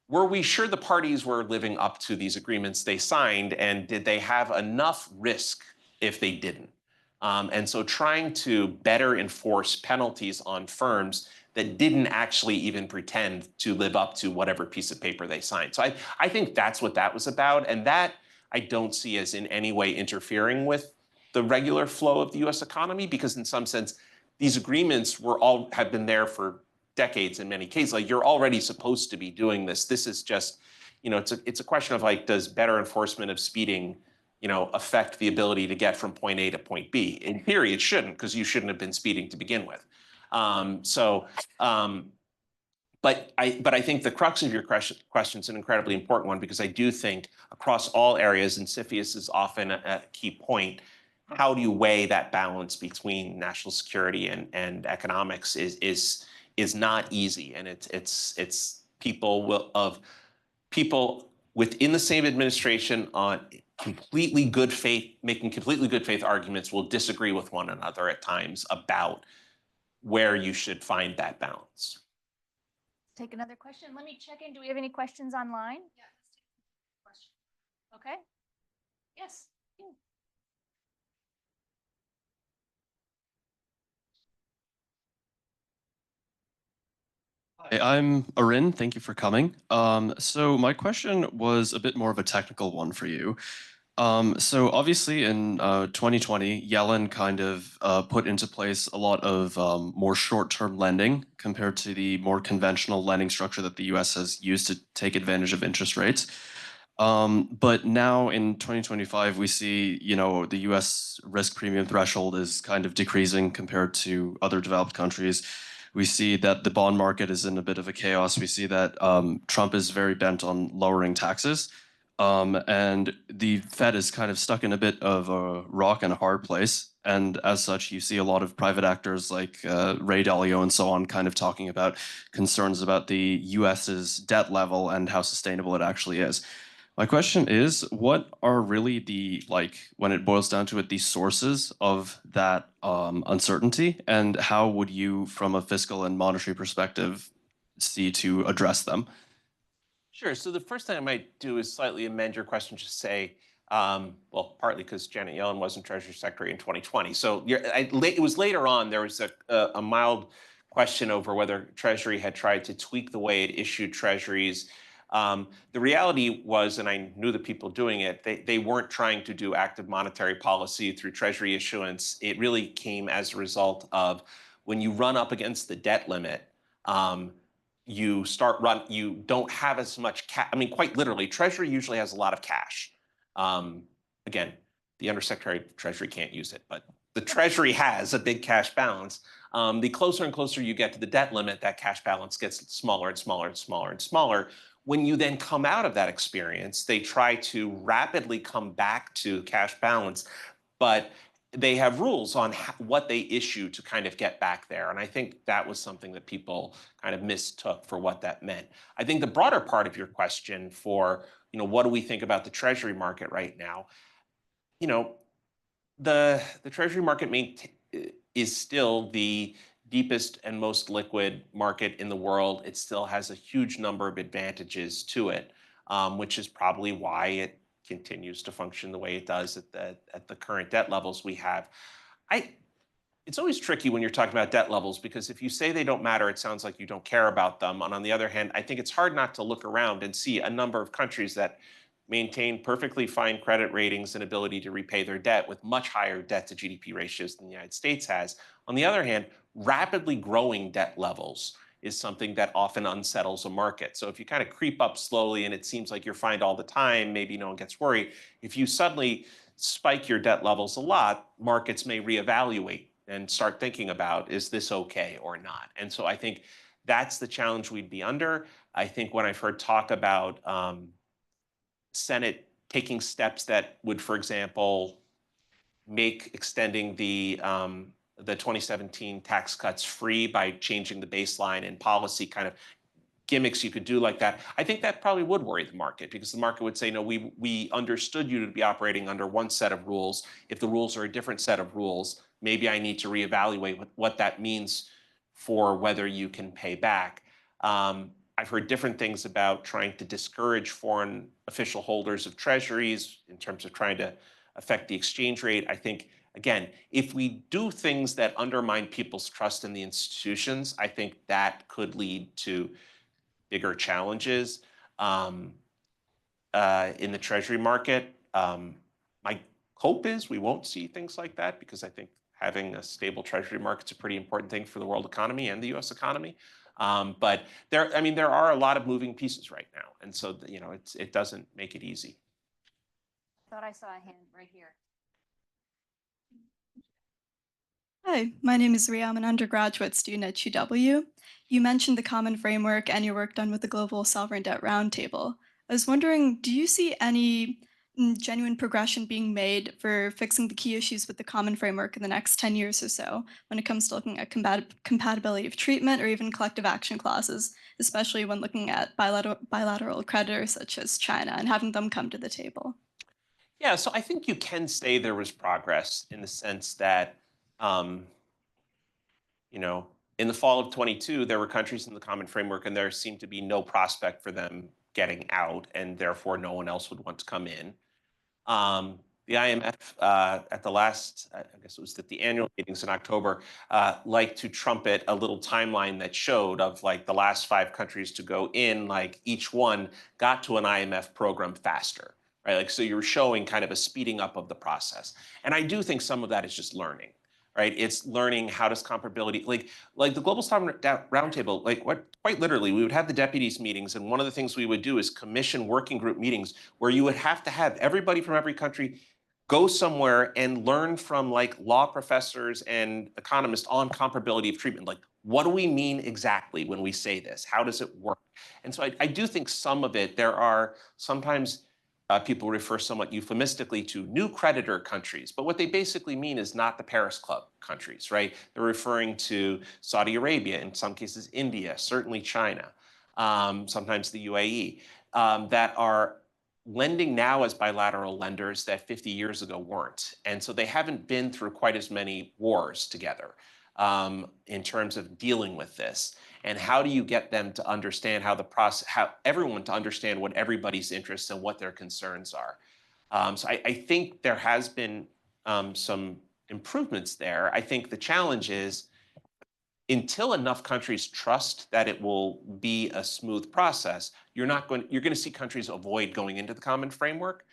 were we sure the parties were living up to these agreements they signed, and did they have enough risk if they didn't? And so trying to better enforce penalties on firms that didn't actually even pretend to live up to whatever piece of paper they signed. So I think that's what that was about. And that I don't see as in any way interfering with the regular flow of the US economy, because in some sense, these agreements have been there for decades in many cases. Like, you're already supposed to be doing this. This is just, it's a question of, like, does better enforcement of speeding, affect the ability to get from point A to point B? In theory, it shouldn't, because you shouldn't have been speeding to begin with. But I think the crux of your question is an incredibly important one, because I do think across all areas, and CFIUS is often a key point, how do you weigh that balance between national security and economics is not easy, and it's people within the same administration on completely good faith, making completely good faith arguments, will disagree with one another at times about where you should find that balance. Take another question. Let me check in. Do we have any questions online? Yeah, let's take a question. Okay. Yes. You. Hi, I'm Arin. Thank you for coming. So my question was a bit more of a technical one for you. So obviously in 2020, Yellen kind of put into place a lot of more short-term lending compared to the more conventional lending structure that the US has used to take advantage of interest rates. But now in 2025, we see, the US risk premium threshold is kind of decreasing compared to other developed countries. We see that the bond market is in a bit of a chaos. We see that Trump is very bent on lowering taxes. And the Fed is kind of stuck in a bit of a rock and a hard place. And as such, you see a lot of private actors like Ray Dalio and so on kind of talking about concerns about the US's debt level and how sustainable it actually is. My question is, what are really when it boils down to it, the sources of that uncertainty, and how would you, from a fiscal and monetary perspective, see to address them? Sure. So the first thing I might do is slightly amend your question to say, well, partly because Janet Yellen wasn't Treasury Secretary in 2020. So it was later on, there was a mild question over whether Treasury had tried to tweak the way it issued treasuries. The reality was, and I knew the people doing it, they weren't trying to do active monetary policy through Treasury issuance. It really came as a result of, when you run up against the debt limit, you don't have as much cash. I mean, quite literally, Treasury usually has a lot of cash. Again, the Undersecretary of Treasury can't use it, but the Treasury has a big cash balance. The closer and closer you get to the debt limit, that cash balance gets smaller and smaller and smaller and smaller. When you then come out of that experience, they try to rapidly come back to cash balance, but they have rules on what they issue to kind of get back there. And I think that was something that people kind of mistook for what that meant. I think the broader part of your question for, what do we think about the Treasury market right now? The Treasury market is still the deepest and most liquid market in the world. It still has a huge number of advantages to it, which is probably why it continues to function the way it does at the current debt levels we have. It's always tricky when you're talking about debt levels, because if you say they don't matter, it sounds like you don't care about them. And on the other hand, I think it's hard not to look around and see a number of countries that maintain perfectly fine credit ratings and ability to repay their debt with much higher debt to GDP ratios than the United States has. On the other hand, rapidly growing debt levels is something that often unsettles a market. So if you kind of creep up slowly and it seems like you're fine all the time, maybe no one gets worried. If you suddenly spike your debt levels a lot, markets may reevaluate and start thinking about, is this okay or not? And so I think that's the challenge we'd be under. I think when I've heard talk about Senate taking steps that would, for example, make extending the 2017 tax cuts free by changing the baseline and policy kind of gimmicks you could do like that, I think that probably would worry the market, because the market would say, no, we understood you to be operating under one set of rules. If the rules are a different set of rules, maybe I need to reevaluate what that means for whether you can pay back. I've heard different things about trying to discourage foreign official holders of treasuries in terms of trying to affect the exchange rate. I think, again, if we do things that undermine people's trust in the institutions, I think that could lead to bigger challenges in the Treasury market. My hope is we won't see things like that, because I think having a stable Treasury market is a pretty important thing for the world economy and the U.S. economy. But there are a lot of moving pieces right now, and so it doesn't make it easy. I thought I saw a hand right here. Hi, my name is Ria. I'm an undergraduate student at UW. You mentioned the common framework and your work done with the Global Sovereign Debt Roundtable. I was wondering, do you see any genuine progression being made for fixing the key issues with the common framework in the next 10 years or so when it comes to looking at compatibility of treatment or even collective action clauses, especially when looking at bilateral creditors such as China and having them come to the table? Yeah, so I think you can say there was progress in the sense that, in the fall of 22, there were countries in the common framework, and there seemed to be no prospect for them getting out, and therefore no one else would want to come in. The IMF at the last, I guess it was at the annual meetings in October, liked to trumpet a little timeline that showed of like the last 5 countries to go in, like each one got to an IMF program faster, right? Like, so you're showing kind of a speeding up of the process. And I do think some of that is just learning, right? It's learning how does comparability, like the Global Sovereign Roundtable, quite literally, we would have the deputies meetings, and one of the things we would do is commission working group meetings where you would have to have everybody from every country go somewhere and learn from like law professors and economists on comparability of treatment. Like, what do we mean exactly when we say this? How does it work? And so I do think some of it, there are sometimes people refer somewhat euphemistically to new creditor countries, but what they basically mean is not the Paris Club countries, right? They're referring to Saudi Arabia, in some cases India, certainly China, sometimes the UAE, that are lending now as bilateral lenders that 50 years ago weren't. And so they haven't been through quite as many wars together in terms of dealing with this. And how do you get them to understand how the process, how everyone to understand what everybody's interests and what their concerns are. So I think there has been some improvements there. I think the challenge is until enough countries trust that it will be a smooth process, you're going to see countries avoid going into the common framework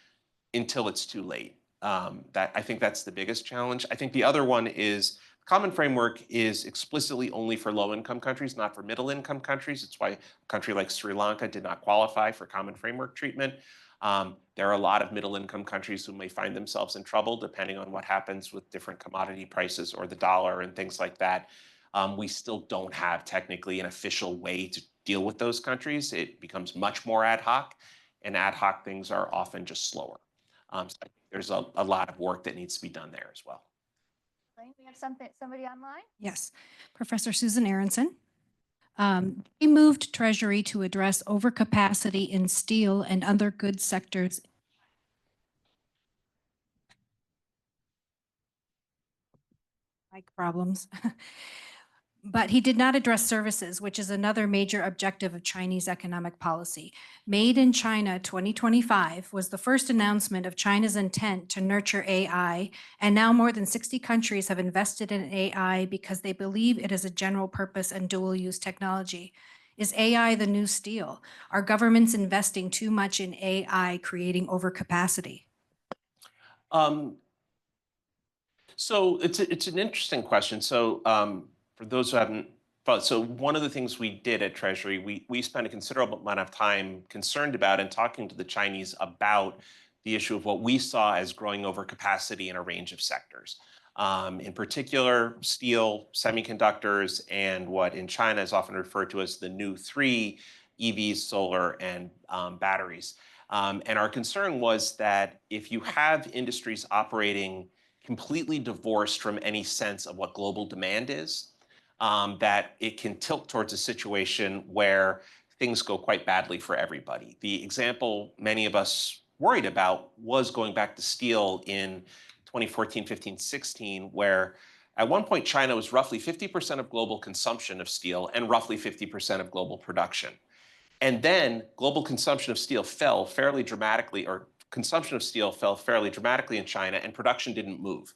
until it's too late. I think that's the biggest challenge. I think the other one is common framework is explicitly only for low-income countries, not for middle-income countries. It's why a country like Sri Lanka did not qualify for common framework treatment. There are a lot of middle-income countries who may find themselves in trouble depending on what happens with different commodity prices or the dollar and things like that. We still don't have technically an official way to deal with those countries. It becomes much more ad hoc, and ad hoc things are often just slower. So I think there's a lot of work that needs to be done there as well. We have somebody online? Yes. Professor Susan Aronson. He moved Treasury to address overcapacity in steel and other goods sectors. Mic problems. But he did not address services, which is another major objective of Chinese economic policy. Made in China 2025 was the first announcement of China's intent to nurture AI, and now more than 60 countries have invested in AI because they believe it is a general purpose and dual use technology. Is AI the new steel? Are governments investing too much in AI, creating overcapacity? So it's an interesting question. So for those who haven't thought, so one of the things we did at Treasury, we spent a considerable amount of time concerned about and talking to the Chinese about the issue of what we saw as growing overcapacity in a range of sectors. in particular steel, semiconductors, and what in China is often referred to as the new three, EVs, solar, and batteries. And our concern was that if you have industries operating completely divorced from any sense of what global demand is, that it can tilt towards a situation where things go quite badly for everybody. The example many of us worried about was going back to steel in 2014, 15, 16, where at one point China was roughly 50% of global consumption of steel and roughly 50% of global production. And then global consumption of steel fell fairly dramatically, or consumption of steel fell fairly dramatically in China, and production didn't move.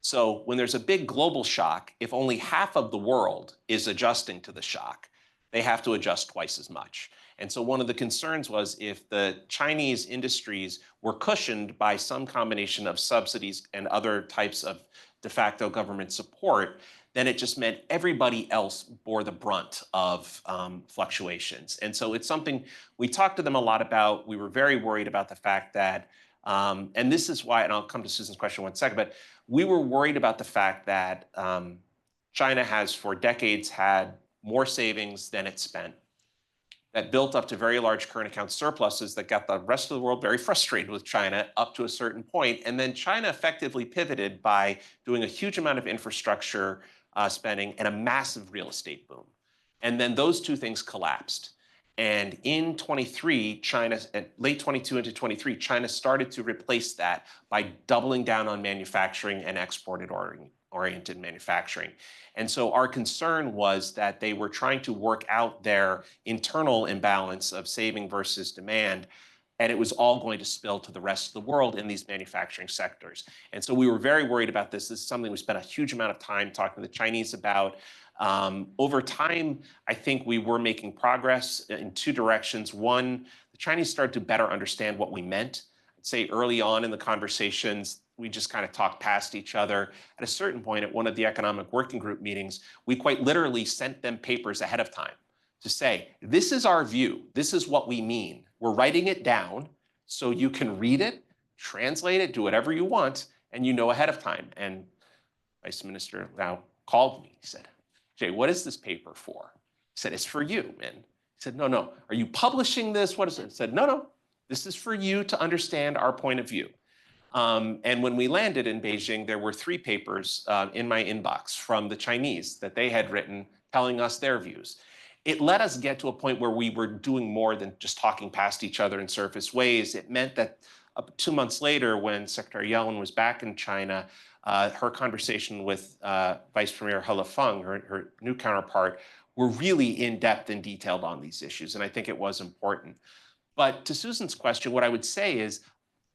So when there's a big global shock, if only half of the world is adjusting to the shock, they have to adjust twice as much. And so one of the concerns was if the Chinese industries were cushioned by some combination of subsidies and other types of de facto government support, then it just meant everybody else bore the brunt of fluctuations. And so it's something we talked to them a lot about. We were very worried about the fact that, and this is why, and I'll come to Susan's question in 1 second, but we were worried about the fact that China has for decades had more savings than it spent. That built up to very large current account surpluses that got the rest of the world very frustrated with China up to a certain point. And then China effectively pivoted by doing a huge amount of infrastructure spending and a massive real estate boom. And then those two things collapsed. And in 23, China, at late 22 into 23, China started to replace that by doubling down on manufacturing and exported-oriented manufacturing. And so our concern was that they were trying to work out their internal imbalance of saving versus demand, and it was all going to spill to the rest of the world in these manufacturing sectors. And so we were very worried about this. This is something we spent a huge amount of time talking to the Chinese about. Over time, I think we were making progress in two directions. One, the Chinese started to better understand what we meant. I'd say early on in the conversations, we just kind of talked past each other. At a certain point, at one of the economic working group meetings, we quite literally sent them papers ahead of time to say, this is our view. This is what we mean. We're writing it down so you can read it, translate it, do whatever you want, and you know ahead of time. And Vice Minister Liao called me. He said, Jay, what is this paper for? I said, it's for you. And he said, no, are you publishing this? What is it? I said, no, this is for you to understand our point of view. And when we landed in Beijing, there were 3 papers in my inbox from the Chinese that they had written telling us their views. It let us get to a point where we were doing more than just talking past each other in surface ways. It meant that 2 months later, when Secretary Yellen was back in China, her conversation with Vice Premier He Lifeng, her new counterpart, were really in-depth and detailed on these issues. And I think it was important. But to Susan's question, what I would say is,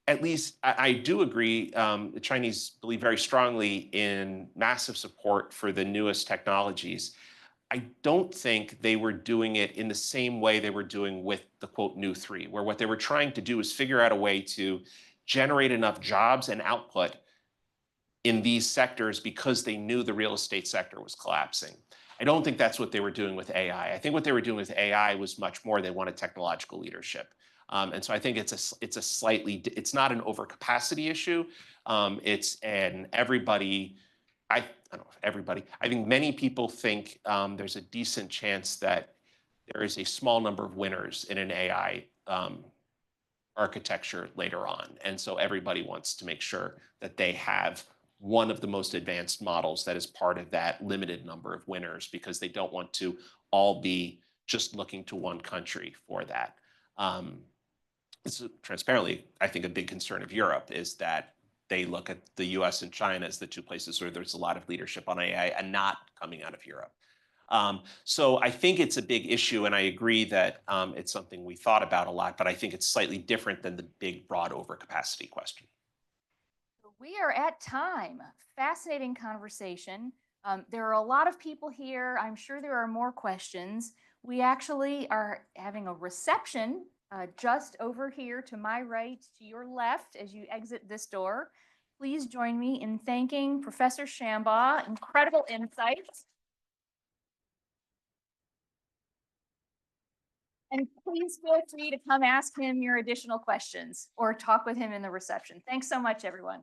at least I do agree, the Chinese believe very strongly in massive support for the newest technologies. I don't think they were doing it in the same way they were doing with the quote new 3, where what they were trying to do is figure out a way to generate enough jobs and output in these sectors because they knew the real estate sector was collapsing. I don't think that's what they were doing with AI. I think what they were doing with AI was much more they wanted technological leadership. And so I think it's not an overcapacity issue. It's an everybody, I don't know if everybody, I think many people think there's a decent chance that there is a small number of winners in an AI architecture later on. And so everybody wants to make sure that they have one of the most advanced models that is part of that limited number of winners, because they don't want to all be just looking to one country for that. It's transparently, I think, a big concern of Europe is that they look at the US and China as the 2 places where there's a lot of leadership on AI and not coming out of Europe. So I think it's a big issue, and I agree that it's something we thought about a lot, but I think it's slightly different than the big, broad overcapacity question. We are at time. Fascinating conversation. There are a lot of people here. I'm sure there are more questions. We actually are having a reception just over here to my right, to your left, as you exit this door. Please join me in thanking Professor Shambaugh. Incredible insights. And please feel free to come ask him your additional questions or talk with him in the reception. Thanks so much, everyone.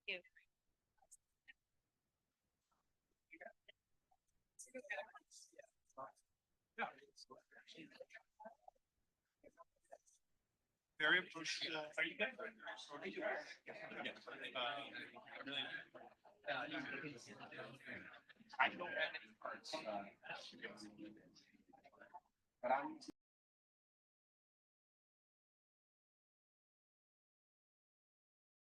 you. Very appreciative. Are you good? I don't have any parts. But I'm